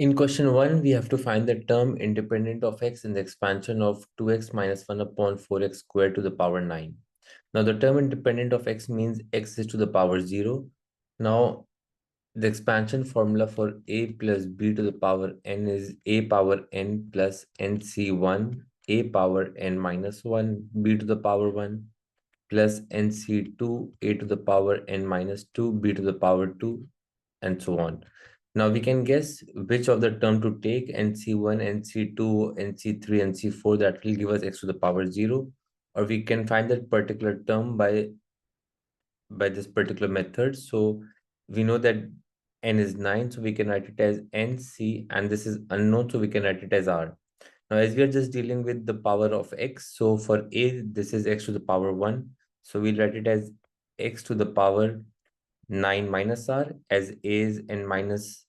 In question 1, we have to find the term independent of x in the expansion of 2x minus 1 upon 4x squared to the power 9. Now, the term independent of x means x is to the power 0. Now, the expansion formula for a plus b to the power n is a power n plus nc1, a power n minus 1, b to the power 1, plus nc2, a to the power n minus 2, b to the power 2, and so on. Now we can guess which of the term to take, nc1, nc2, nc3, nc4, that will give us x to the power 0. Or we can find that particular term by this particular method. So we know that n is 9, so we can write it as nc, and this is unknown, so we can write it as r. Now, as we are just dealing with the power of x, so for a, this is x to the power 1. So we'll write it as x to the power 9 minus r, as a is n minus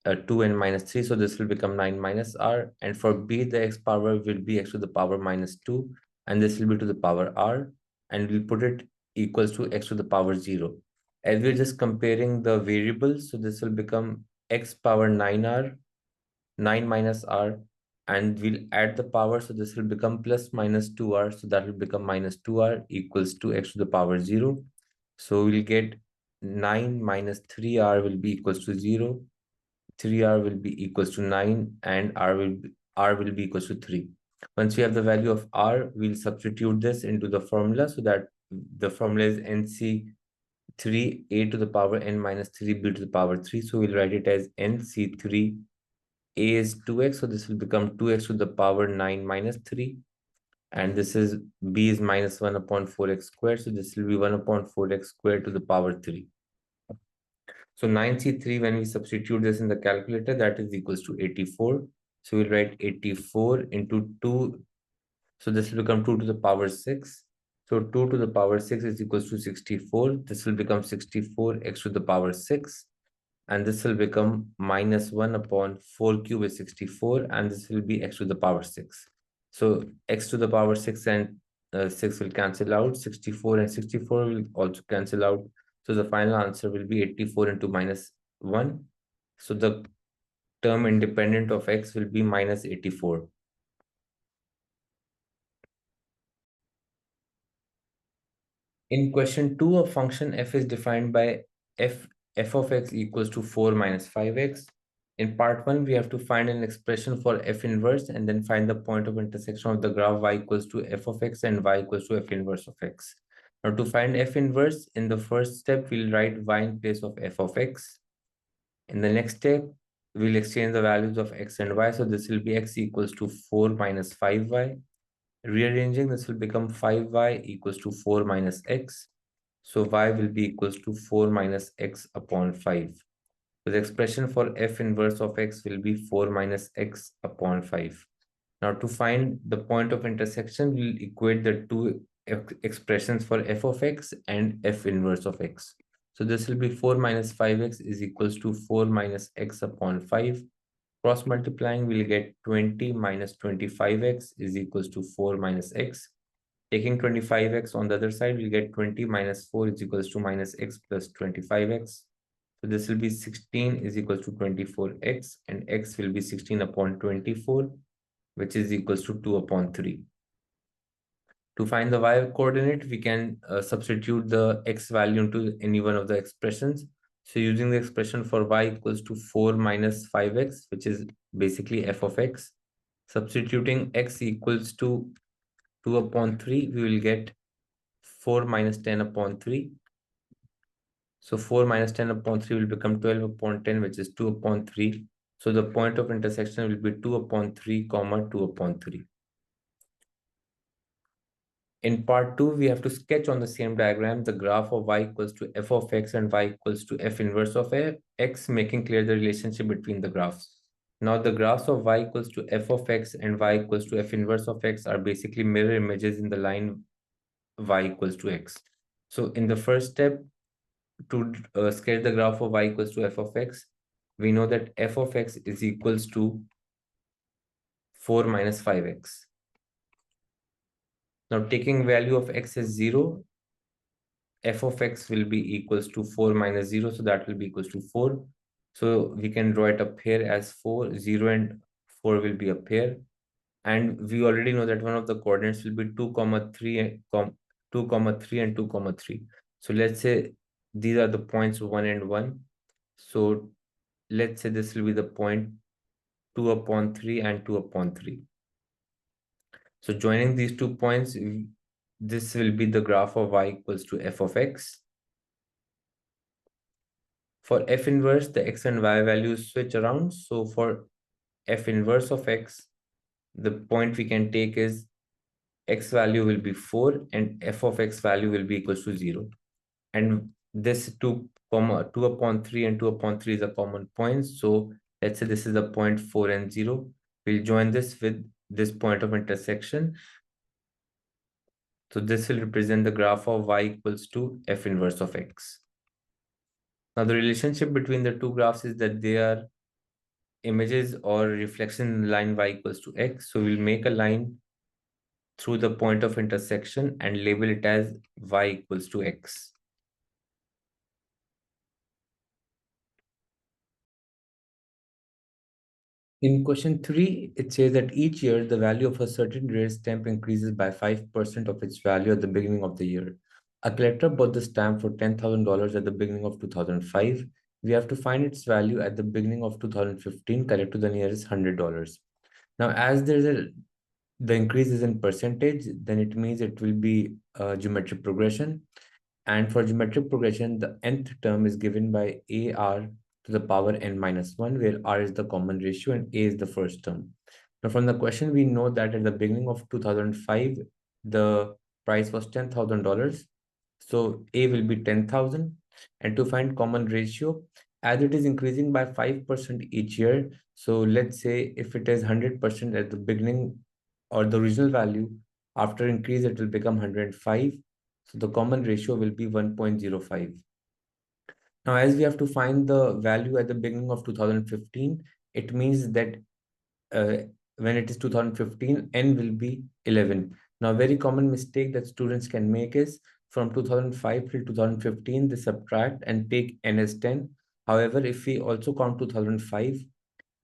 2 and minus 3, so this will become 9 minus r. And for b, the x power will be x to the power minus 2, and this will be to the power r, and we'll put it equals to x to the power 0. As we're just comparing the variables, so this will become x power 9r, 9 minus r, and we'll add the power, so this will become plus minus 2r, so that will become minus 2r equals to x to the power 0. So we'll get 9 minus 3r will be equals to 0, 3r will be equals to 9, and r will be equals to 3. Once we have the value of r, we'll substitute this into the formula, so that the formula is nc3 a to the power n minus 3 b to the power 3. So we'll write it as nc3 a is 2x, so this will become 2x to the power 9 minus 3, and this is b is minus 1 upon 4x squared, so this will be 1 upon 4x squared to the power 3. So 9c3, when we substitute this in the calculator, that is equals to 84. So we'll write 84 into 2. So this will become 2 to the power 6. So 2 to the power 6 is equals to 64. This will become 64x to the power 6. And this will become minus 1 upon 4 cube is 64. And this will be x to the power 6. So x to the power 6 and 6 will cancel out. 64 and 64 will also cancel out. So the final answer will be 84 into minus 1. So the term independent of x will be minus 84. In question 2, a function f is defined by f of x equals to 4 minus 5x. In part 1, we have to find an expression for f inverse and then find the point of intersection of the graph y equals to f of x and y equals to f inverse of x. Now, to find f inverse, in the first step, we'll write y in place of f of x. In the next step, we'll exchange the values of x and y. So this will be x equals to 4 minus 5y. Rearranging, this will become 5y equals to 4 minus x. So y will be equals to 4 minus x upon 5. So the expression for f inverse of x will be 4 minus x upon 5. Now, to find the point of intersection, we'll equate the two expressions for f of x and f inverse of x. So this will be 4 minus 5x is equals to 4 minus x upon 5. Cross multiplying, we'll get 20 minus 25x is equals to 4 minus x. Taking 25x on the other side, we'll get 20 minus 4 is equals to minus x plus 25x. So this will be 16 is equals to 24x, and x will be 16 upon 24, which is equals to 2 upon 3. To find the y coordinate, we can substitute the x value into any one of the expressions. So using the expression for y equals to 4 minus 5x, which is basically f of x, substituting x equals to 2 upon 3, we will get 4 minus 10 upon 3. So 4 minus 10 upon 3 will become 12 upon 10, which is 2 upon 3. So the point of intersection will be 2 upon 3, comma 2 upon 3. In part 2, we have to sketch on the same diagram the graph of y equals to f of x and y equals to f inverse of x, making clear the relationship between the graphs. Now, the graphs of y equals to f of x and y equals to f inverse of x are basically mirror images in the line y equals to x. So in the first step, to sketch the graph of y equals to f of x, we know that f of x is equals to 4 minus 5x. Now, taking value of x as 0, f of x will be equals to 4 minus 0, so that will be equals to 4. So we can draw it up here as 4, 0 and 4 will be a pair. And we already know that one of the coordinates will be 2, comma 3 and 2, comma 3 and 2, comma 3. So let's say these are the points 1 and 1. So let's say this will be the point 2 upon 3 and 2 upon 3. So joining these 2 points, this will be the graph of y equals to f of x. For f inverse, the x and y values switch around. So for f inverse of x, the point we can take is x value will be 4 and f of x value will be equals to 0. And this 2 comma 2 upon 3 and 2 upon 3 is a common point. So let's say this is the point 4 and 0. We'll join this with this point of intersection. So this will represent the graph of y equals to f inverse of x. Now the relationship between the two graphs is that they are images or reflection in the line y equals to x. So we'll make a line through the point of intersection and label it as y equals to x. In question 3, it says that each year the value of a certain rare stamp increases by 5% of its value at the beginning of the year. A collector bought the stamp for $10,000 at the beginning of 2005. We have to find its value at the beginning of 2015, correct to the nearest $100. Now, as the increase is in percentage, then it means it will be a geometric progression. And for geometric progression, the nth term is given by AR to the power n minus 1, where R is the common ratio and A is the first term. Now, from the question, we know that at the beginning of 2005, the price was $10,000. So A will be 10,000. And to find common ratio, as it is increasing by 5% each year, so let's say if it is 100% at the beginning or the original value, after increase, it will become 105. So the common ratio will be 1.05. Now, as we have to find the value at the beginning of 2015, it means that uh, when it is 2015, n will be 11. Now, a very common mistake that students can make is from 2005 till 2015, they subtract and take n as 10. However, if we also count 2005,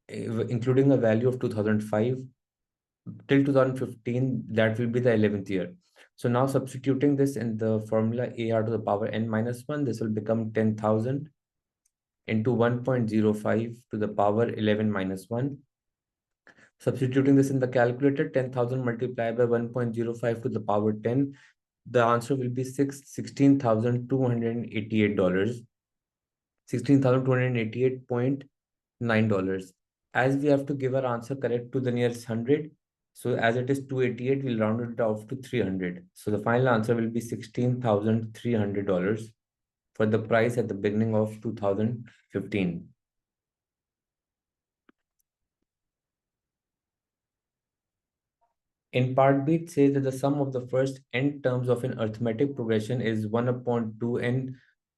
including a value of 2005, till 2015, that will be the 11th year. So now substituting this in the formula AR to the power n minus 1, this will become 10,000 into 1.05 to the power 11 minus 1. Substituting this in the calculator, 10,000 multiplied by 1.05 to the power 10, the answer will be $16,288. $16,288.9. As we have to give our answer correct to the nearest 100, so as it is 288, we'll round it off to 300. So the final answer will be $16,300 for the price at the beginning of 2015. In part B, it says that the sum of the first n terms of an arithmetic progression is 1 upon 2n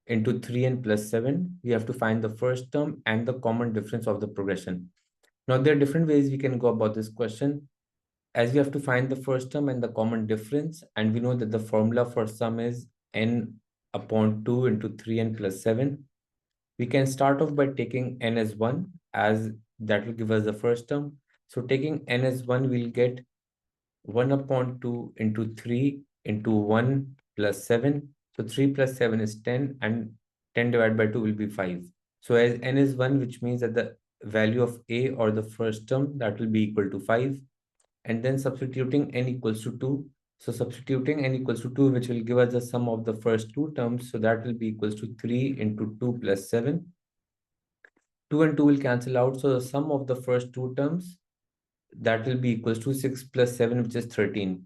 into 3n plus 7. We have to find the first term and the common difference of the progression. Now, there are different ways we can go about this question. As we have to find the first term and the common difference, and we know that the formula for sum is n upon 2 into 3n plus 7. We can start off by taking n as 1, as that will give us the first term. So taking n as 1, we'll get 1 upon 2 into 3 into 1 plus 7. So 3 plus 7 is 10 and 10 divided by 2 will be 5. So as n is 1, which means that the value of a or the first term that will be equal to 5. And then substituting n equals to 2. So substituting n equals to 2, which will give us the sum of the first two terms. So that will be equals to 3 into 2 plus 7. 2 and 2 will cancel out. So the sum of the first two terms, that will be equals to 6 plus 7, which is 13.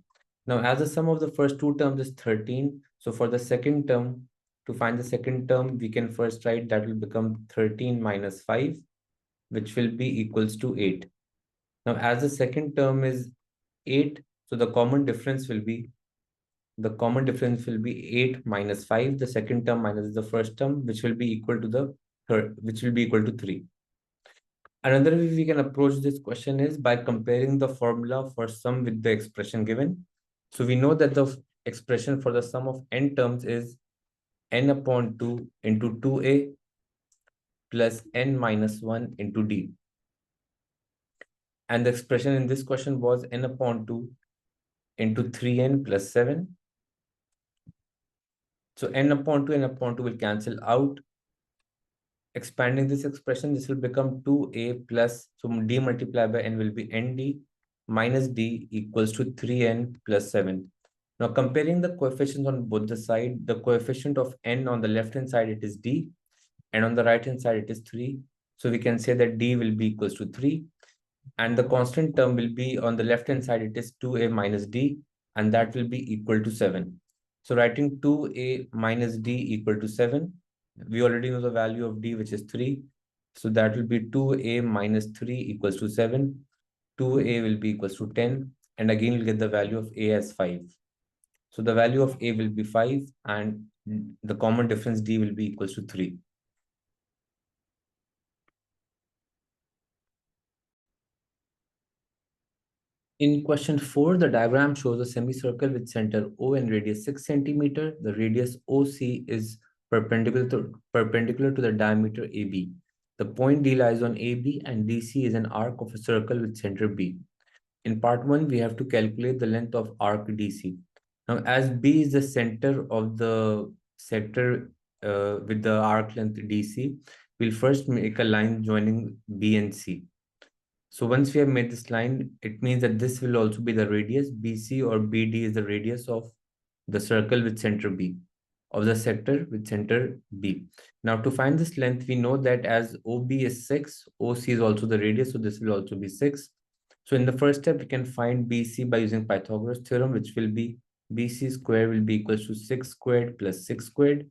Now, as the sum of the first two terms is 13, so for the second term, to find the second term, we can first write that will become 13 minus 5, which will be equals to 8. Now, as the second term is 8, so the common difference will be 8 minus 5, the second term minus the first term, which will be equal to the third, which will be equal to 3. Another way we can approach this question is by comparing the formula for sum with the expression given. So we know that the expression for the sum of n terms is n upon 2 into 2a. plus n minus 1 into d. And the expression in this question was n upon 2 into 3n plus 7. So n upon 2, n upon 2 will cancel out. Expanding this expression, this will become 2a plus, so d multiplied by n will be nd minus d equals to 3n plus 7. Now comparing the coefficients on both the side, the coefficient of n on the left hand side, it is d, and on the right hand side, it is 3. So we can say that d will be equals to 3. And the constant term will be on the left hand side, it is 2a minus d, and that will be equal to 7. So writing 2a minus d equal to 7, we already know the value of d, which is 3. So that will be 2a minus 3 equals to 7. 2a will be equals to 10. And again, you'll get the value of a as 5. So the value of a will be 5, and the common difference d will be equals to 3. In question 4, the diagram shows a semicircle with center O and radius 6 centimeter. The radius OC is perpendicular to the diameter AB. The point D lies on AB and DC is an arc of a circle with center B. In part 1, we have to calculate the length of arc DC. Now, as B is the center of the sector with the arc length DC, we'll first make a line joining B and C. So once we have made this line, it means that this will also be the radius. BC or BD is the radius of the circle with center B, of the sector with center B. Now to find this length, we know that as OB is 6, OC is also the radius, so this will also be 6. So in the first step, we can find BC by using Pythagoras theorem, which will be BC squared will be equals to 6 squared plus 6 squared.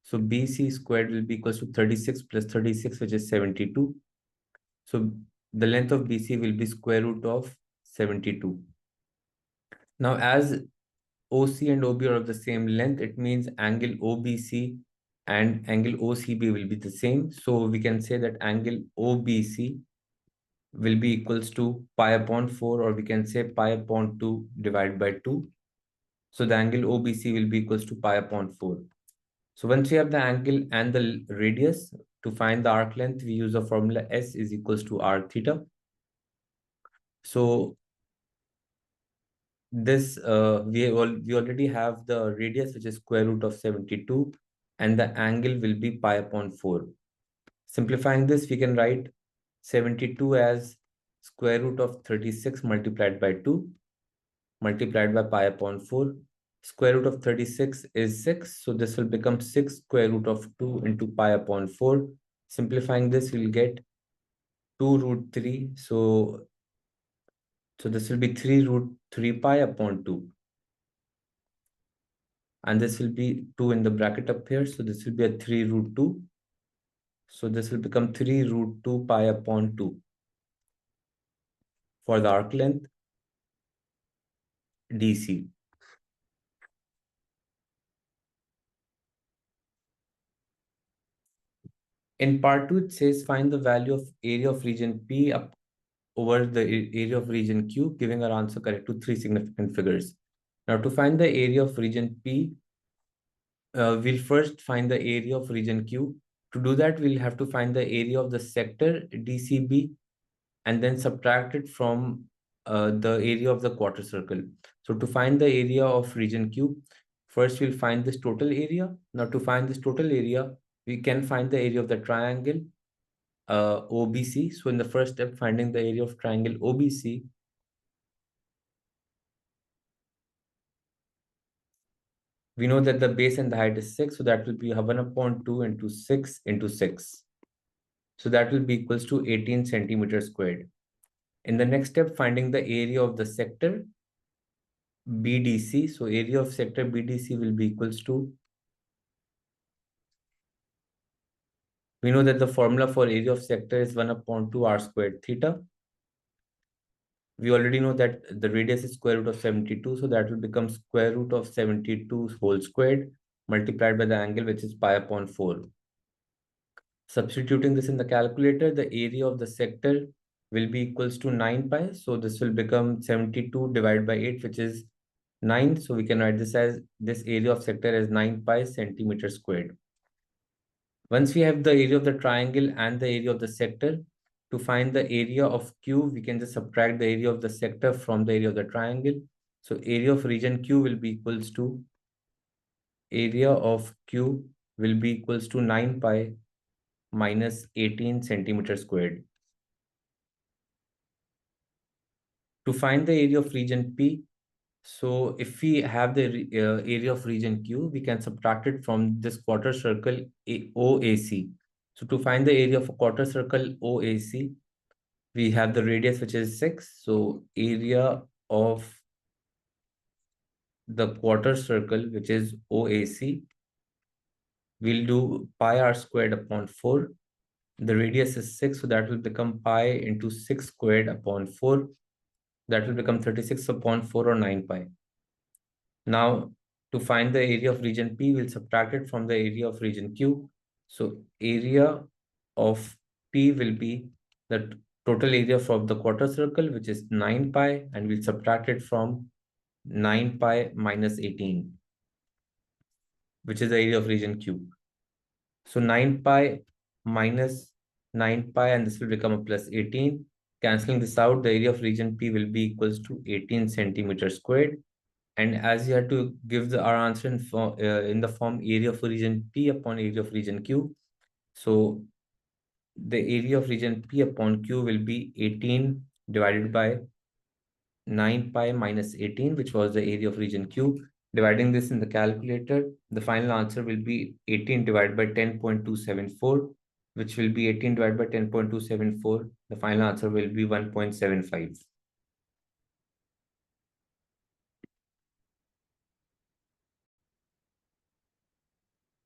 So BC squared will be equals to 36 plus 36, which is 72. So the length of BC will be square root of 72. Now, as OC and OB are of the same length, it means angle OBC and angle OCB will be the same. So we can say that angle OBC will be equals to pi upon 4, or we can say pi upon 2 divided by 2. So the angle OBC will be equals to pi upon 4. So once we have the angle and the radius, to find the arc length, we use the formula S is equals to R theta. So this we already have the radius, which is square root of 72, and the angle will be pi upon 4. Simplifying this, we can write 72 as square root of 36 multiplied by 2 multiplied by pi upon 4. Square root of 36 is 6, so this will become 6 square root of 2 into pi upon 4. Simplifying this, we'll get 2 root 3. So this will be 3 root 3 pi upon 2. And this will be 2 in the bracket up here. So this will be a 3 root 2. So this will become 3 root 2 pi upon 2 for the arc length DC. In part 2, it says find the value of area of region P up over the area of region Q, giving our answer correct to 3 significant figures. Now to find the area of region P, we'll first find the area of region Q. To do that, we'll have to find the area of the sector DCB and then subtract it from the area of the quarter circle. So to find the area of region Q, first we'll find this total area. Now to find this total area, we can find the area of the triangle OBC. So in the first step, finding the area of triangle OBC, we know that the base and the height is 6. So that will be 1 upon 2 into 6 into 6. So that will be equals to 18 centimeters squared. In the next step, finding the area of the sector BDC. So area of sector BDC will be equals to, we know that the formula for area of sector is 1 upon 2 r squared theta. We already know that the radius is square root of 72. So that will become square root of 72 whole squared multiplied by the angle, which is pi upon 4. Substituting this in the calculator, the area of the sector will be equals to 9 pi. So this will become 72 divided by 8, which is 9. So we can write this as this area of sector as 9 pi centimeter squared. Once we have the area of the triangle and the area of the sector, to find the area of Q, we can just subtract the area of the sector from the area of the triangle. So area of region Q will be equals to, area of Q will be equals to 9 pi minus 18 centimeter squared. To find the area of region P, so if we have the area of region Q, we can subtract it from this quarter circle OAC. So to find the area of a quarter circle OAC, we have the radius, which is 6. So area of the quarter circle, which is OAC, we'll do pi r squared upon 4. The radius is 6, so that will become pi into 6 squared upon 4. That will become 36 upon 4, or 9 pi. Now, to find the area of region P, we'll subtract it from the area of region Q. So area of P will be the total area from the quarter circle, which is 9 pi, and we'll subtract it from 9 pi minus 18, which is the area of region Q. So 9 pi minus 9 pi, and this will become a plus 18. Cancelling this out, the area of region P will be equals to 18 centimeters squared. And as you have to give our answer in the form area of region P upon area of region Q. So the area of region P upon Q will be 18 divided by 9 pi minus 18, which was the area of region Q. Dividing this in the calculator, the final answer will be 18 divided by 10.274, which will be 18 divided by 10.274. The final answer will be 1.75.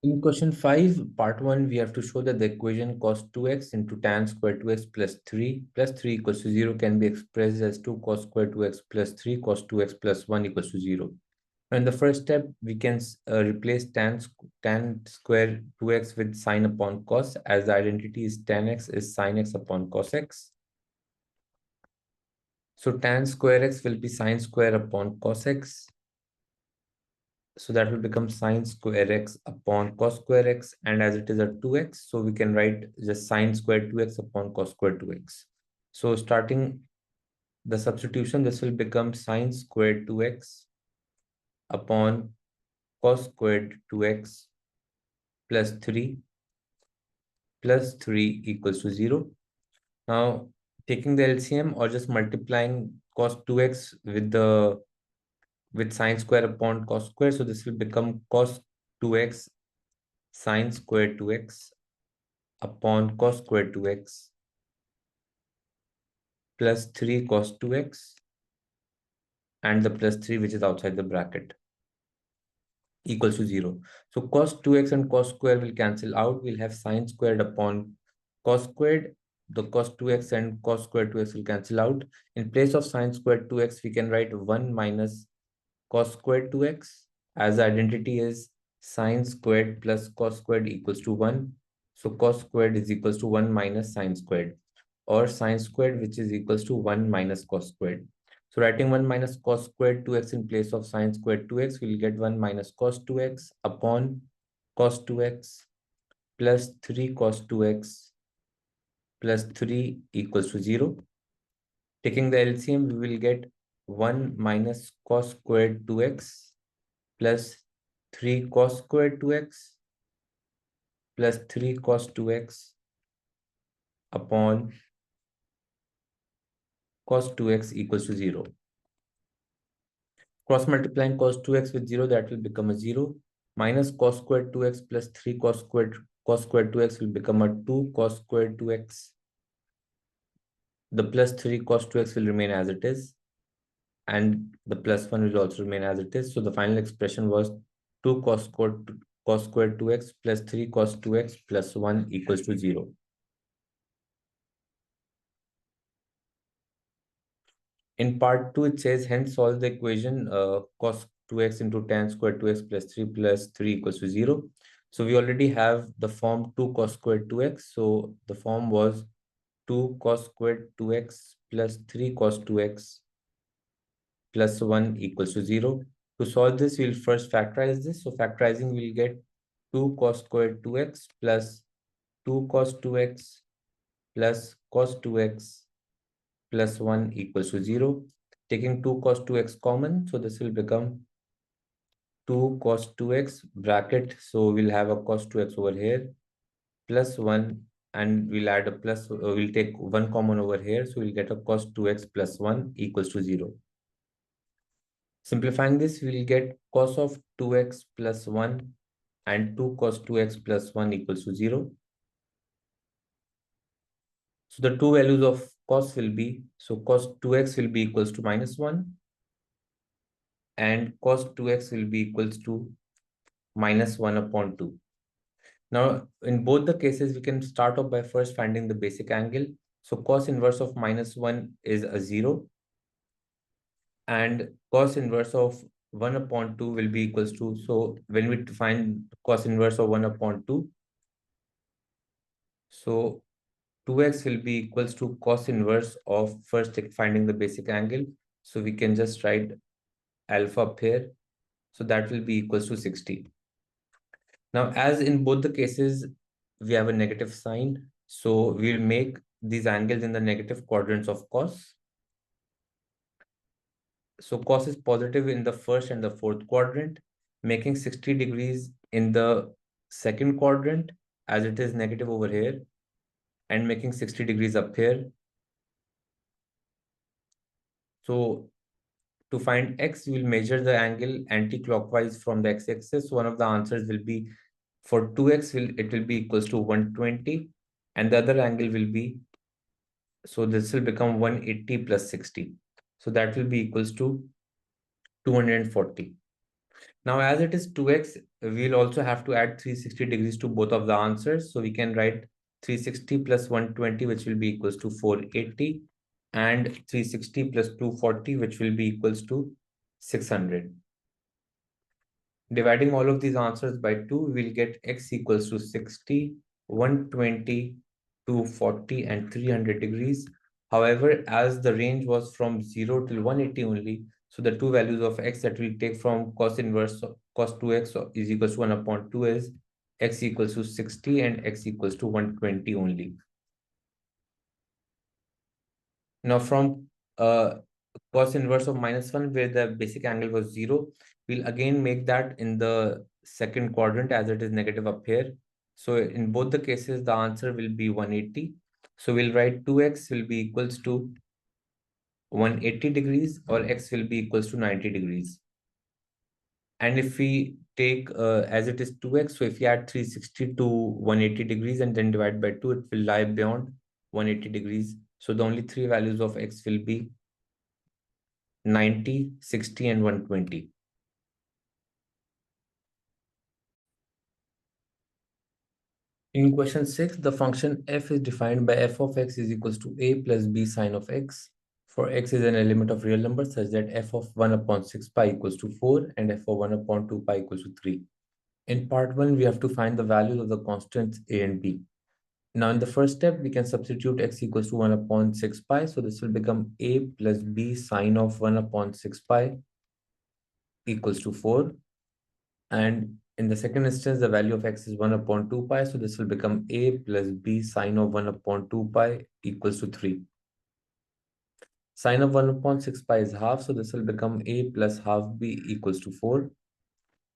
In question 5, part 1, we have to show that the equation cos 2x into tan square 2x plus 3 equals to 0 can be expressed as 2 cos square 2x plus 3 cos 2x plus 1 equals to 0. In the first step, we can replace tan square 2x with sine upon cos, as the identity is tan x is sine x upon cos x. So tan square x will be sine square upon cos x. So that will become sine square x upon cos square x, and as it is a 2x, so we can write just sine square 2x upon cos square 2x. So starting the substitution, this will become sine square 2x upon cos squared 2x plus 3 equals to 0. Now, taking the LCM or just multiplying cos 2x with sine square upon cos square, so this will become cos 2x sine square 2x upon cos square 2x plus 3 cos 2x, and the plus 3 which is outside the bracket, equals to 0. So cos 2x and cos square will cancel out. We'll have sine squared upon cos squared. The cos 2x and cos square 2x will cancel out. In place of sine squared 2x, we can write 1 minus cos squared 2x, as the identity is sine squared plus cos squared equals to 1. So cos squared is equals to 1 minus sine squared, or sine squared, which is equals to 1 minus cos squared. So writing 1 minus cos squared 2x in place of sine squared 2x, we'll get 1 minus cos 2x upon cos 2x plus 3 cos 2x plus 3 equals to 0. Taking the LCM, we will get 1 minus cos squared 2x plus 3 cos squared 2x plus 3 cos 2x upon cos 2x equals to 0. Cross multiplying cos 2x with 0, that will become a 0. Minus cos squared 2x plus 3 cos squared 2x will become a 2 cos squared 2x. The plus 3 cos 2x will remain as it is, and the plus 1 will also remain as it is. So the final expression was 2 cos squared 2x plus 3 cos 2x plus 1 equals to 0. In part 2, it says, hence solve the equation cos 2x into tan squared 2x plus 3 equals to 0. So we already have the form 2 cos squared 2x. So the form was 2 cos squared 2x plus 3 cos 2x plus 1 equals to 0. To solve this, we'll first factorize this. So factorizing, we'll get 2 cos squared 2x plus 2 cos 2x plus cos 2x plus 1 equals to 0. Taking 2 cos 2x common, so this will become 2 cos 2x bracket. So we'll have a cos 2x over here plus 1, and we'll add a plus, we'll take 1 common over here. So we'll get a cos 2x plus 1 equals to 0. Simplifying this, we'll get cos of 2x plus 1 and 2 cos 2x plus 1 equals to 0. So the two values of cos will be, so cos 2x will be equals to minus 1 and cos 2x will be equals to minus 1 upon 2. Now, in both the cases, we can start off by first finding the basic angle. So cos inverse of minus 1 is a 0, and cos inverse of 1 upon 2 will be equals to, so when we find cos inverse of 1 upon 2, so 2x will be equals to cos inverse of first finding the basic angle. So we can just write alpha up here. So that will be equals to 60. Now, as in both the cases, we have a negative sign. So we'll make these angles in the negative quadrants of cos. So cos is positive in the first and the fourth quadrant, making 60 degrees in the second quadrant as it is negative over here, and making 60 degrees up here. So to find x, we'll measure the angle anti-clockwise from the x-axis. So one of the answers will be for 2x, it will be equals to 120, and the other angle will be, so this will become 180 plus 60. So that will be equals to 240. Now, as it is 2x, we'll also have to add 360 degrees to both of the answers. So we can write 360 plus 120, which will be equals to 480, and 360 plus 240, which will be equals to 600. Dividing all of these answers by 2, we'll get x equals to 60, 120, 240, and 300 degrees. However, as the range was from 0 till 180 only, so the two values of x that we take from cos inverse of cos 2x is equals to 1 upon 2 is x equals to 60 and x equals to 120 only. Now from cos inverse of minus 1, where the basic angle was 0, we'll again make that in the second quadrant as it is negative up here. So in both the cases, the answer will be 180. So we'll write 2x will be equals to 180 degrees, or x will be equals to 90 degrees. And if we take as it is 2x, so if we add 360 to 180 degrees and then divide by 2, it will lie beyond 180 degrees. So the only three values of x will be 90, 60, and 120. In question 6, the function f is defined by f of x is equals to a plus b sine of x. For x is an element of real number such that f of 1 upon 6 pi equals to 4 and f of 1 upon 2 pi equals to 3. In part 1, we have to find the values of the constants a and b. Now, in the first step, we can substitute x equals to 1 upon 6 pi. So this will become a plus b sine of 1 upon 6 pi equals to 4. And in the second instance, the value of x is 1 upon 2 pi. So this will become a plus b sine of 1 upon 2 pi equals to 3. Sine of 1 upon 6 pi is half. So this will become a plus half b equals to 4.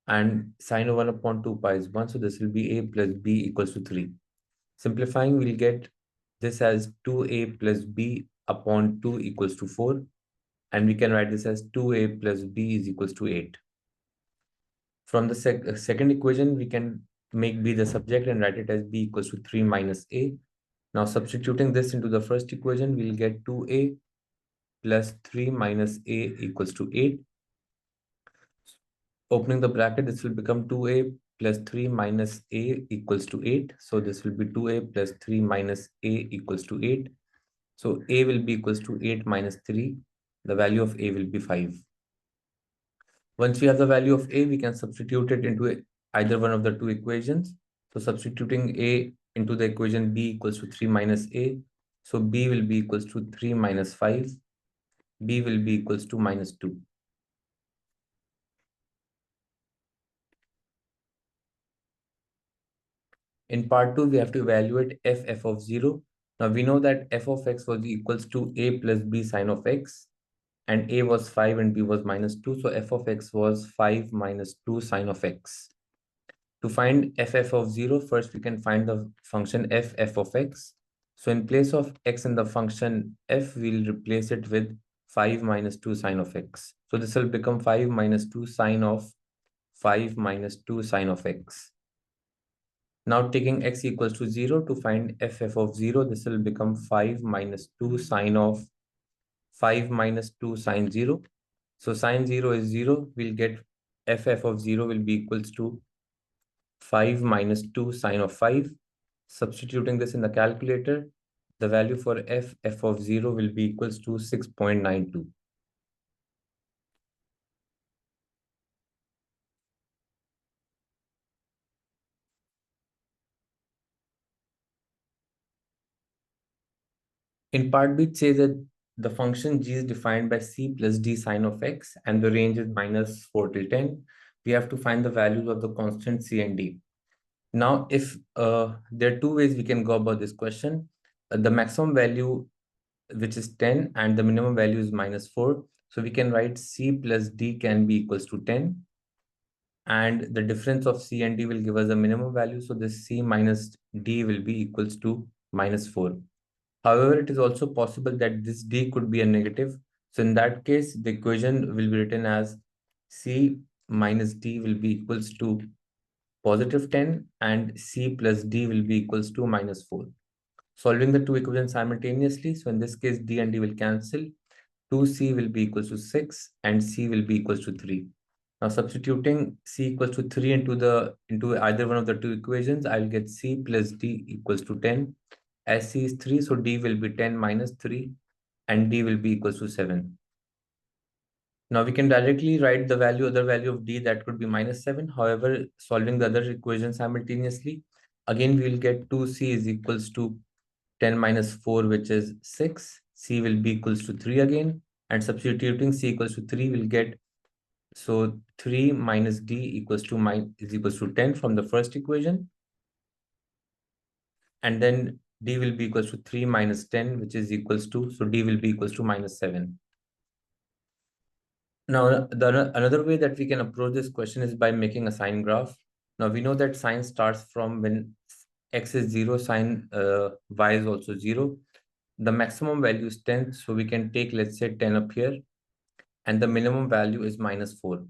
And sine of 1 upon 2 pi is 1. So this will be a plus b equals to 3. Simplifying, we'll get this as 2a plus b upon 2 equals to 4. And we can write this as 2a plus b is equals to 8. From the second equation, we can make b the subject and write it as b equals to 3 minus a. Now substituting this into the first equation, we'll get 2a plus 3 minus a equals to 8. Opening the bracket, this will become 2a plus 3 minus a equals to 8. So this will be 2a plus 3 minus a equals to 8. So a will be equals to 8 minus 3. The value of a will be 5. Once we have the value of a, we can substitute it into either one of the two equations. So substituting a into the equation b equals to 3 minus a. So b will be equals to 3 minus 5. B will be equals to minus 2. In part 2, we have to evaluate f of 0. Now we know that f of x was equals to a plus b sine of x, and a was 5 and b was minus 2. So f of x was 5 minus 2 sine of x. To find f of 0, first we can find the function f of x. So in place of x in the function f, we'll replace it with 5 minus 2 sine of x. So this will become 5 minus 2 sine of 5 minus 2 sine of x. Now taking x equals to 0 to find f of 0, this will become 5 minus 2 sine of 5 minus 2 sine 0. So sine 0 is 0. We'll get f of 0 will be equals to 5 minus 2 sine of 5. Substituting this in the calculator, the value for f of 0 will be equals to 6.92. In part B, it says that the function g is defined by c plus d sine of x, and the range is minus 4 till 10. We have to find the values of the constant c and d. Now, if there are two ways we can go about this question. The maximum value, which is 10, and the minimum value is minus 4. So we can write c plus d can be equals to 10. And the difference of c and d will give us a minimum value. So this c minus d will be equals to minus 4. However, it is also possible that this d could be a negative. So in that case, the equation will be written as c minus d will be equals to positive 10 and c plus d will be equals to minus 4. Solving the two equations simultaneously. So in this case, d and d will cancel. 2c will be equals to 6 and c will be equals to 3. Now substituting c equals to 3 into either one of the two equations, I'll get c plus d equals to 10. As c is 3, so d will be 10 minus 3 and d will be equals to 7. Now we can directly write the other value of d, that could be minus 7. However, solving the other equation simultaneously, again we will get 2c is equals to 10 minus 4, which is 6. C will be equals to 3 again. And substituting c equals to 3, will get, so 3 minus d equals to is equals to 10 from the first equation. And then d will be equals to 3 minus 10, which is equals to, so d will be equals to minus 7. Now, another way that we can approach this question is by making a sine graph. Now, we know that sine starts from when x is 0, sine y is also 0. The maximum value is 10, so we can take, let's say, 10 up here, and the minimum value is minus 4.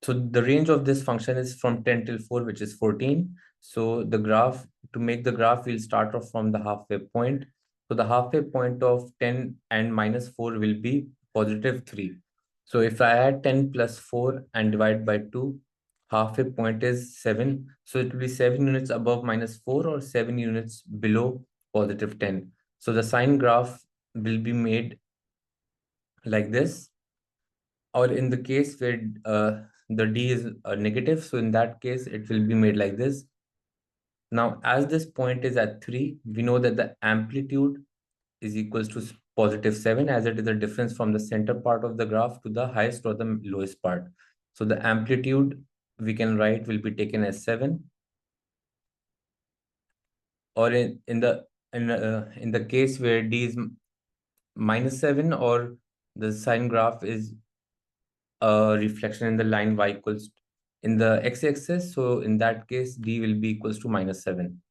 So the range of this function is from 10 till 4, which is 14. So the graph, to make the graph, we'll start off from the halfway point. So the halfway point of 10 and minus 4 will be positive 3. So if I add 10 plus 4 and divide by 2, halfway point is 7. So it will be 7 units above minus 4 or 7 units below positive 10. So the sine graph will be made like this. Or in the case where the d is negative, so in that case, it will be made like this. Now, as this point is at 3, we know that the amplitude is equals to positive 7, as it is the difference from the center part of the graph to the highest or the lowest part. So the amplitude we can write will be taken as 7. Or in the case where d is minus 7, or the sine graph is a reflection in the line y equals in the x-axis. So in that case, d will be equals to minus 7.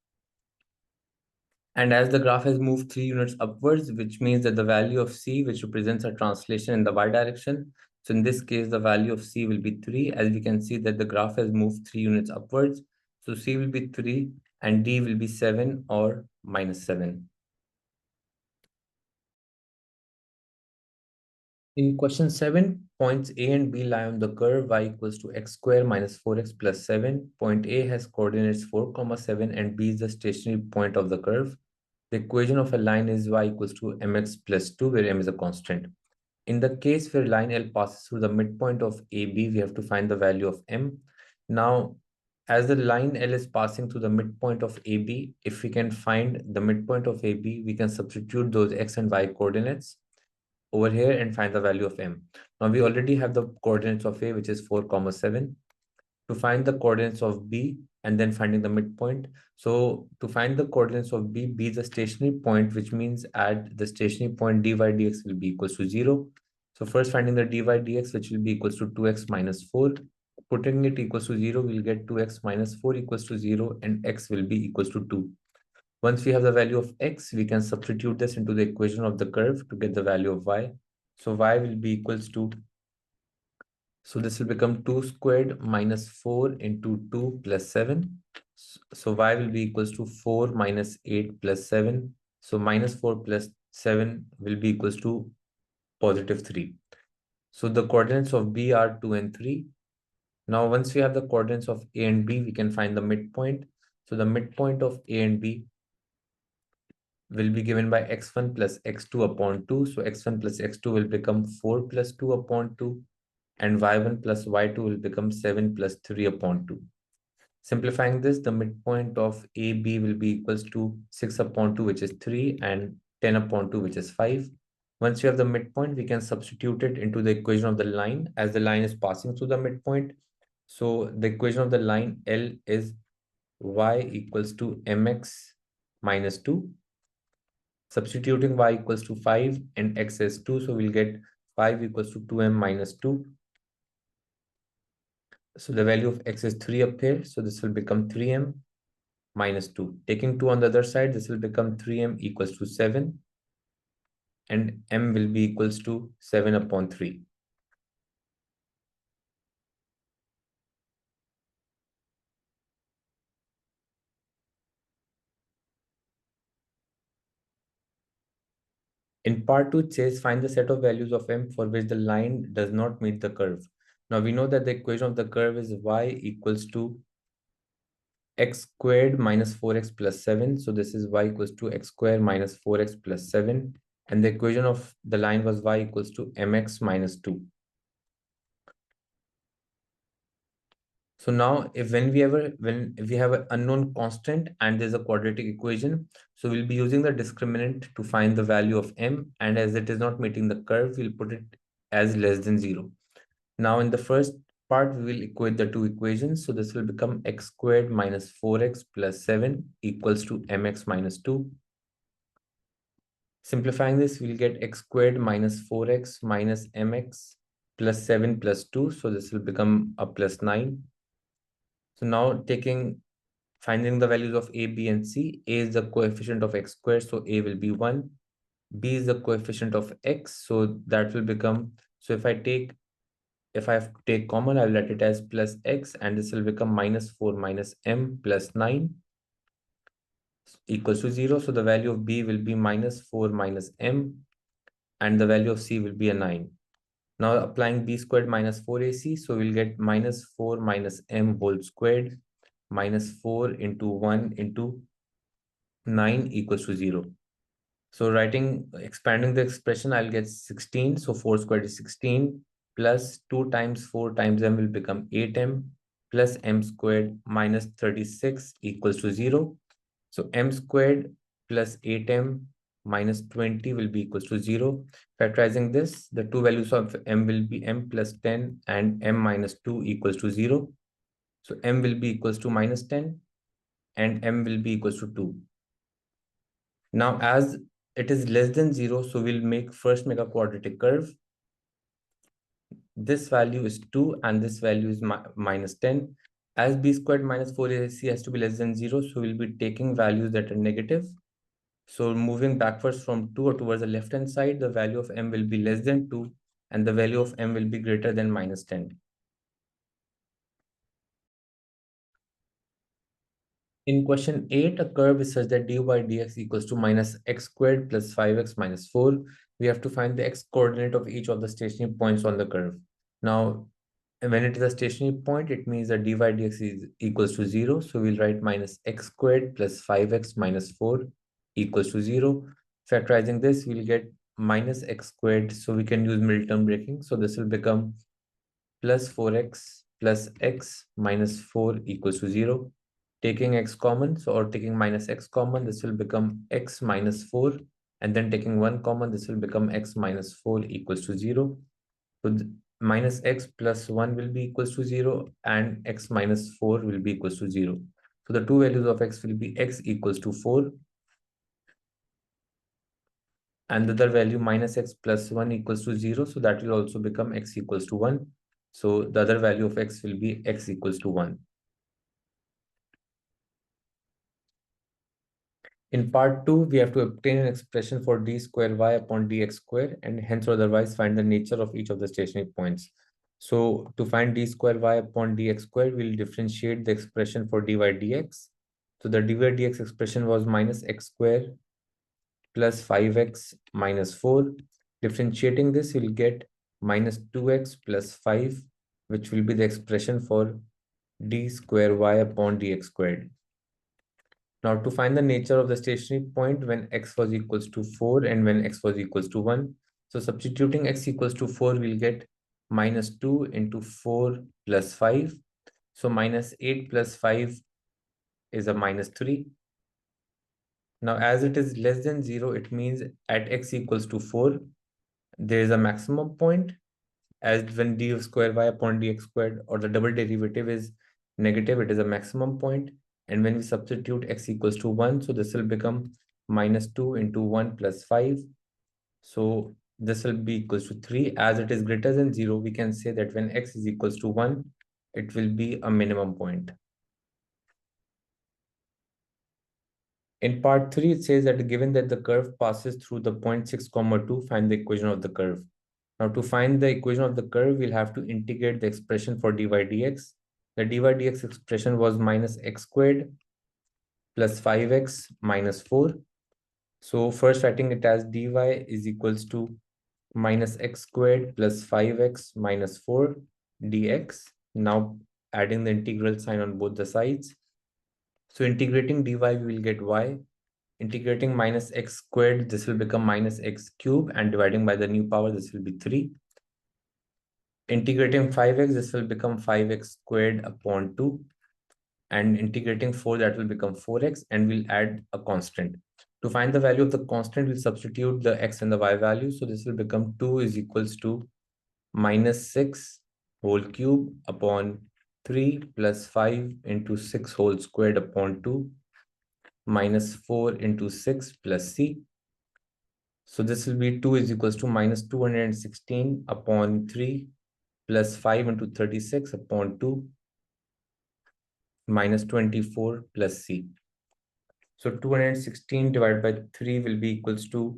And as the graph has moved 3 units upwards, which means that the value of c, which represents a translation in the y direction. So in this case, the value of c will be 3, as we can see that the graph has moved 3 units upwards. So c will be 3 and d will be 7 or minus 7. In question 7, points A and B lie on the curve y equals to x square minus 4x plus 7. Point A has coordinates 4, 7, and B is the stationary point of the curve. The equation of a line is y equals to mx plus 2, where m is a constant. In the case where line L passes through the midpoint of AB, we have to find the value of m. Now, as the line L is passing through the midpoint of AB, if we can find the midpoint of AB, we can substitute those x and y coordinates over here and find the value of m. Now we already have the coordinates of A, which is 4, 7. To find the coordinates of B, and then finding the midpoint. So to find the coordinates of B, B is a stationary point, which means at the stationary point, dy dx will be equals to 0. So first finding the dy dx, which will be equals to 2x minus 4. Putting it equals to 0, we'll get 2x minus 4 equals to 0, and x will be equals to 2. Once we have the value of x, we can substitute this into the equation of the curve to get the value of y. So y will be equals to, so this will become 2 squared minus 4 into 2 plus 7. So y will be equals to 4 minus 8 plus 7. So minus 4 plus 7 will be equals to positive 3. So the coordinates of B are 2 and 3. Now, once we have the coordinates of A and B, we can find the midpoint. So the midpoint of A and B will be given by x1 plus x2 upon 2. So x1 plus x2 will become 4 plus 2 upon 2. And y1 plus y2 will become 7 plus 3 upon 2. Simplifying this, the midpoint of AB will be equals to 6 upon 2, which is 3, and 10 upon 2, which is 5. Once you have the midpoint, we can substitute it into the equation of the line as the line is passing through the midpoint. So the equation of the line L is y equals to mx minus 2. Substituting y equals to 5 and x is 2, so we'll get 5 equals to 2m minus 2. So the value of x is 3 up here, so this will become 3m minus 2. Taking 2 on the other side, this will become 3m equals to 7, and m will be equals to 7 upon 3. In part 2, it says find the set of values of m for which the line does not meet the curve. Now we know that the equation of the curve is y equals to x squared minus 4x plus 7. So this is y equals to x squared minus 4x plus 7. And the equation of the line was y equals to mx minus 2. So now if when we have an unknown constant and there's a quadratic equation, so we'll be using the discriminant to find the value of m, and as it is not meeting the curve, we'll put it as less than 0. Now in the first part, we will equate the two equations. So this will become x squared minus 4x plus 7 equals to mx minus 2. Simplifying this, we'll get x squared minus 4x minus mx plus 7 plus 2. So this will become a plus 9. So now finding the values of a, b, and c. A is the coefficient of x squared, so a will be 1. B is the coefficient of x, so that will become, so if I have to take common, I'll let it as plus x, and this will become minus 4 minus m plus 9 equals to 0. So the value of b will be minus 4 minus m, and the value of c will be a 9. Now applying b squared minus 4ac, so we'll get minus 4 minus m whole squared minus 4 into 1 into 9 equals to 0. So expanding the expression, I'll get 16. So 4 squared is 16 plus 2 times 4 times m will become 8m plus m squared minus 36 equals to 0. So m squared plus 8m minus 20 will be equals to 0. Factorizing this, the two values of m will be m plus 10 and m minus 2 equals to 0. So m will be equals to minus 10 and m will be equals to 2. Now as it is less than 0, so we'll first make a quadratic curve. This value is 2 and this value is minus 10. As b squared minus 4ac has to be less than 0, so we'll be taking values that are negative. So moving backwards from 2 or towards the left hand side, the value of m will be less than 2 and the value of m will be greater than minus 10. In question 8, a curve is such that dy dx equals to minus x squared plus 5x minus 4. We have to find the x coordinate of each of the stationary points on the curve. Now, when it is a stationary point, it means that dy dx is equals to 0. So we'll write minus x squared plus 5x minus 4 equals to 0. Factorizing this, we'll get minus x squared. So we can use middle term breaking. So this will become plus 4x plus x minus 4 equals to 0. Taking x common, or taking minus x common, this will become x minus 4. And then taking 1 common, this will become x minus 4 equals to 0. So minus x plus 1 will be equals to 0 and x minus 4 will be equals to 0. So the two values of x will be x equals to 4 and the other value minus x plus 1 equals to 0. So that will also become x equals to 1. So the other value of x will be x equals to 1. In part 2, we have to obtain an expression for d square y upon dx square and hence or otherwise find the nature of each of the stationary points. So to find d square y upon dx square, we'll differentiate the expression for dy dx. So the dy dx expression was minus x square plus 5x minus 4. Differentiating this, you'll get minus 2x plus 5, which will be the expression for d square y upon dx squared. Now to find the nature of the stationary point when x was equals to 4 and when x was equals to 1. So substituting x equals to 4, we'll get minus 2 into 4 plus 5. So minus 8 plus 5 is a minus 3. Now as it is less than 0, it means at x equals to 4, there is a maximum point, as when d square y upon dx squared or the double derivative is negative, it is a maximum point. And when we substitute x equals to 1, so this will become minus 2 into 1 plus 5. So this will be equals to 3. As it is greater than 0, we can say that when x is equals to 1, it will be a minimum point. In part 3, it says that given that the curve passes through the point 6, 2, find the equation of the curve. Now to find the equation of the curve, we'll have to integrate the expression for dy dx. The dy dx expression was minus x squared plus 5x minus 4. So first writing it as dy is equals to minus x squared plus 5x minus 4 dx. Now adding the integral sign on both the sides. So integrating dy, we will get y. Integrating minus x squared, this will become minus x cubed, and dividing by the new power, this will be 3. Integrating 5x, this will become 5x squared upon 2. And integrating 4, that will become 4x, and we'll add a constant. To find the value of the constant, we'll substitute the x and the y value. So this will become 2 is equals to minus 6 whole cube upon 3 plus 5 into 6 whole squared upon 2 minus 4 into 6 plus c. So this will be 2 is equals to minus 216 upon 3 plus 5 into 36 upon 2 minus 24 plus c. So 216 divided by 3 will be equals to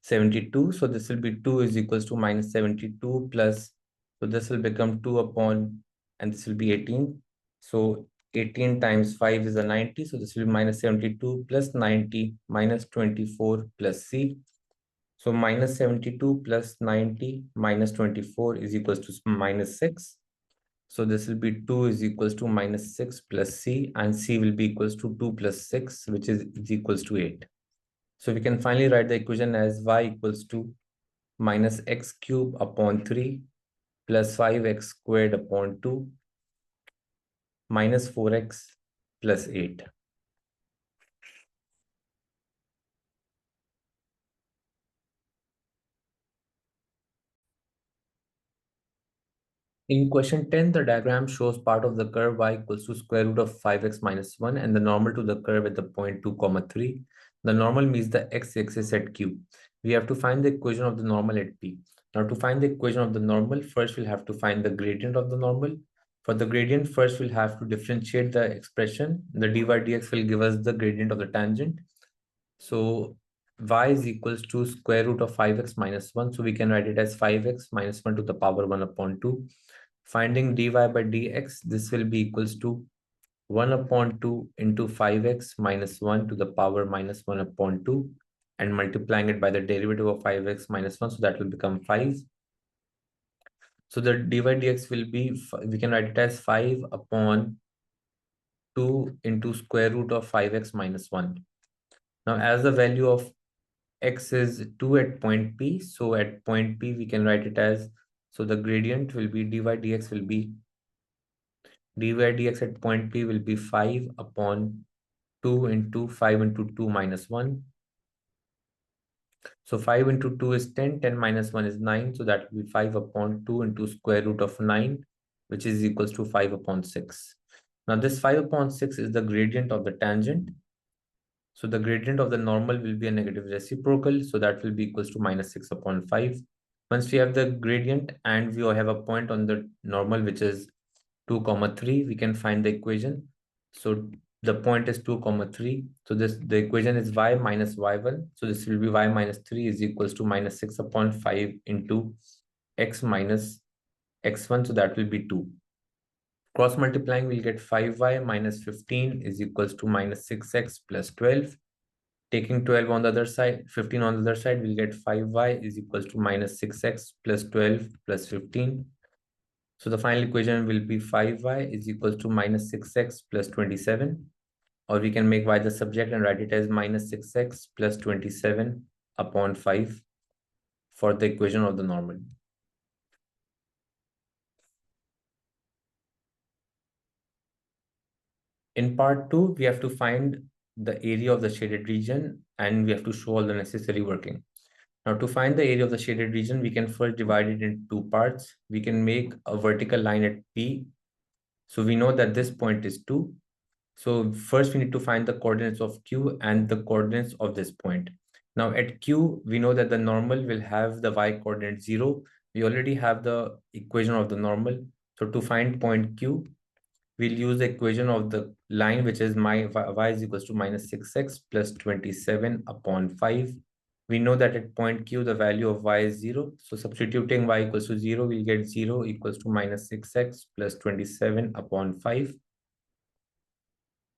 72. So this will be 2 is equals to minus 72 plus, so this will become 2 upon, and this will be 18. So 18 times 5 is a 90. So this will be minus 72 plus 90 minus 24 plus c. So minus 72 plus 90 minus 24 is equals to minus 6. So this will be 2 is equals to minus 6 plus c, and c will be equals to 2 plus 6, which is equals to 8. So we can finally write the equation as y equals to minus x cube upon 3 plus 5x squared upon 2 minus 4x plus 8. In question 10, the diagram shows part of the curve y equals to square root of 5x minus 1 and the normal to the curve at the point 2, 3. The normal means the x-axis at Q. We have to find the equation of the normal at P. Now to find the equation of the normal, first we'll have to find the gradient of the normal. For the gradient, first we'll have to differentiate the expression. The dy dx will give us the gradient of the tangent. So y is equals to square root of 5x minus 1. So we can write it as 5x minus 1 to the power 1 upon 2. Finding dy by dx, this will be equals to 1 upon 2 into 5x minus 1 to the power minus 1 upon 2 and multiplying it by the derivative of 5x minus 1. So that will become 5. So the dy dx will be, we can write it as 5 upon 2 into square root of 5x minus 1. Now as the value of x is 2 at point P, so at point P we can write it as, so the gradient will be dy dx will be dy dx at point P will be 5 upon 2 into 5 into 2 minus 1. So 5 into 2 is 10, 10 minus 1 is 9. So that will be 5 upon 2 into square root of 9, which is equals to 5 upon 6. Now this 5 upon 6 is the gradient of the tangent. So the gradient of the normal will be a negative reciprocal. So that will be equals to minus 6 upon 5. Once we have the gradient and we have a point on the normal, which is 2 comma 3, we can find the equation. So the point is 2 comma 3. So the equation is y minus y1. So this will be y minus 3 is equals to minus 6 upon 5 into x minus x1. So that will be 2. Cross multiplying, we'll get 5y minus 15 is equals to minus 6x plus 12. Taking 12 on the other side, 15 on the other side, we'll get 5y is equals to minus 6x plus 12 plus 15. So the final equation will be 5y is equals to minus 6x plus 27. Or we can make y the subject and write it as minus 6x plus 27 upon 5 for the equation of the normal. In part 2, we have to find the area of the shaded region and we have to show all the necessary working. Now to find the area of the shaded region, we can first divide it into two parts. We can make a vertical line at P. So we know that this point is 2. So first we need to find the coordinates of Q and the coordinates of this point. Now at Q, we know that the normal will have the y coordinate 0. We already have the equation of the normal. So to find point Q, we'll use the equation of the line, which is y is equals to minus 6x plus 27 upon 5. We know that at point Q, the value of y is 0. So substituting y equals to 0, we'll get 0 equals to minus 6x plus 27 upon 5.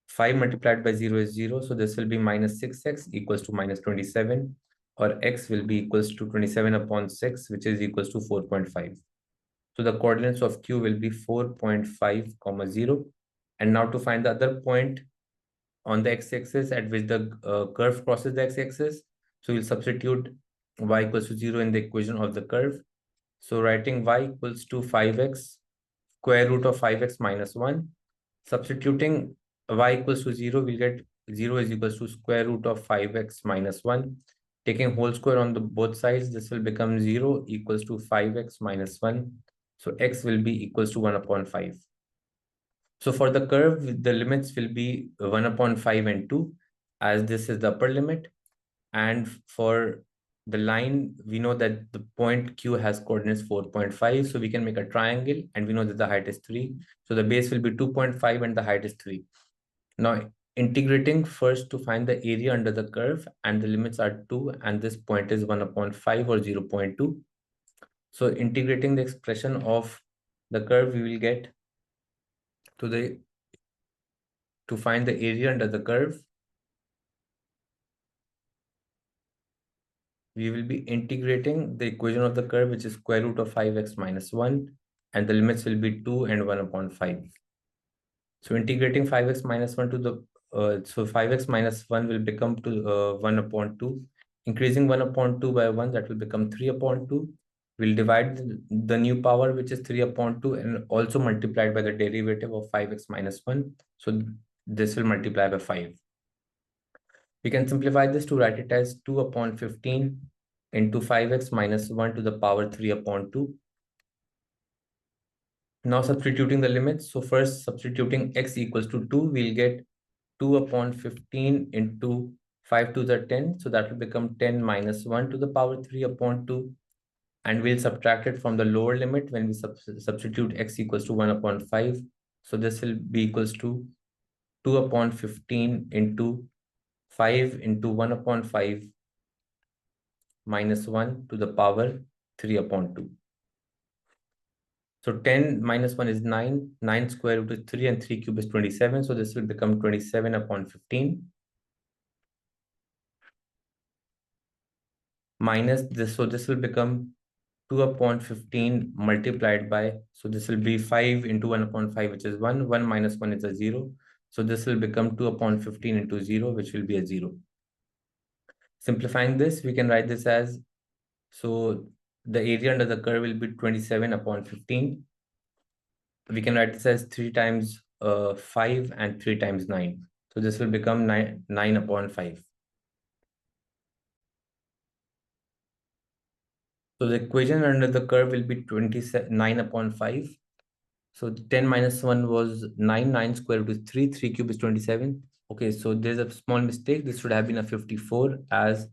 5 multiplied by 0 is 0. So this will be minus 6x equals to minus 27, or x will be equals to 27 upon 6, which is equals to 4.5. So the coordinates of Q will be 4.5, comma 0. And now to find the other point on the x-axis at which the curve crosses the x-axis. So we'll substitute y equals to 0 in the equation of the curve. So writing y equals to 5x, square root of 5x minus 1. Substituting y equals to 0, we'll get 0 is equals to square root of 5x minus 1. Taking whole square on the both sides, this will become 0 equals to 5x minus 1. So x will be equals to 1 upon 5. So for the curve, the limits will be 1 upon 5 and 2, as this is the upper limit. And for the line, we know that the point Q has coordinates 4.5. So we can make a triangle and we know that the height is 3. So the base will be 2.5 and the height is 3. Now integrating first to find the area under the curve, and the limits are 2 and this point is 1 upon 5 or 0.2. So integrating the expression of the curve, we will get to find the area under the curve. We will be integrating the equation of the curve, which is square root of 5x minus 1, and the limits will be 2 and 1 upon 5. So integrating 5x minus 1 to the, so 5x minus 1 will become to 1 upon 2. Increasing 1 upon 2 by 1, that will become 3 upon 2. We'll divide the new power, which is 3 upon 2, and also multiplied by the derivative of 5x minus 1. So this will multiply by 5. We can simplify this to write it as 2 upon 15 into 5x minus 1 to the power 3 upon 2. Now substituting the limits. So first substituting x equals to 2, we'll get 2 upon 15 into 5 to the 10. So that will become 10 minus 1 to the power 3 upon 2. And we'll subtract it from the lower limit when we substitute x equals to 1 upon 5. So this will be equals to 2 upon 15 into 5 into 1 upon 5 minus 1 to the power 3 upon 2. So 10 minus 1 is 9. 9 square root is 3 and 3 cube is 27. So this will become 27 upon 15. Minus this. So this will become 2 upon 15 multiplied by, so this will be 5 into 1 upon 5, which is 1. 1 minus 1 is a 0. So this will become 2 upon 15 into 0, which will be a 0. Simplifying this, we can write this as, so the area under the curve will be 27 upon 15. We can write this as 3 times 5 and 3 times 9. So this will become 9 upon 5. So the equation under the curve will be 29 upon 5. So 10 minus 1 was 9. 9 square root is 3. 3 cube is 27. Okay, so there's a small mistake. This should have been a 54 as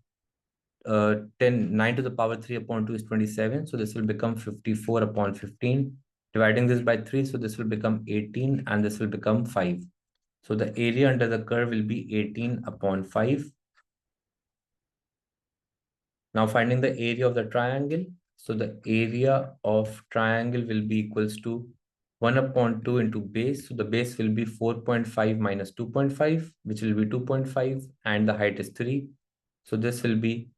9 to the power 3 upon 2 is 27. So this will become 54 upon 15. Dividing this by 3, so this will become 18 and this will become 5. So the area under the curve will be 18 upon 5. Now finding the area of the triangle. So the area of triangle will be equals to 1 upon 2 into base. So the base will be 4.5 minus 2.5, which will be 2.5, and the height is 3. So this will be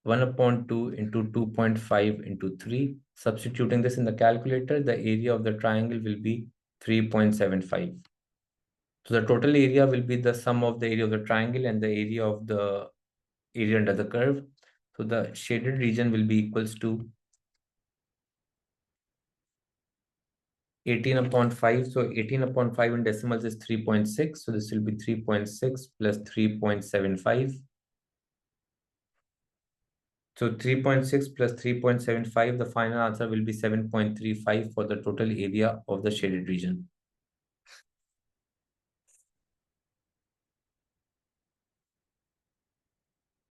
1 upon 2 into 2.5 into 3. Substituting this in the calculator, the area of the triangle will be 3.75. So the total area will be the sum of the area of the triangle and the area of the area under the curve. So the shaded region will be equals to 18 upon 5. So 18 upon 5 in decimals is 3.6. So this will be 3.6 plus 3.75. So 3.6 plus 3.75, the final answer will be 7.35 for the total area of the shaded region.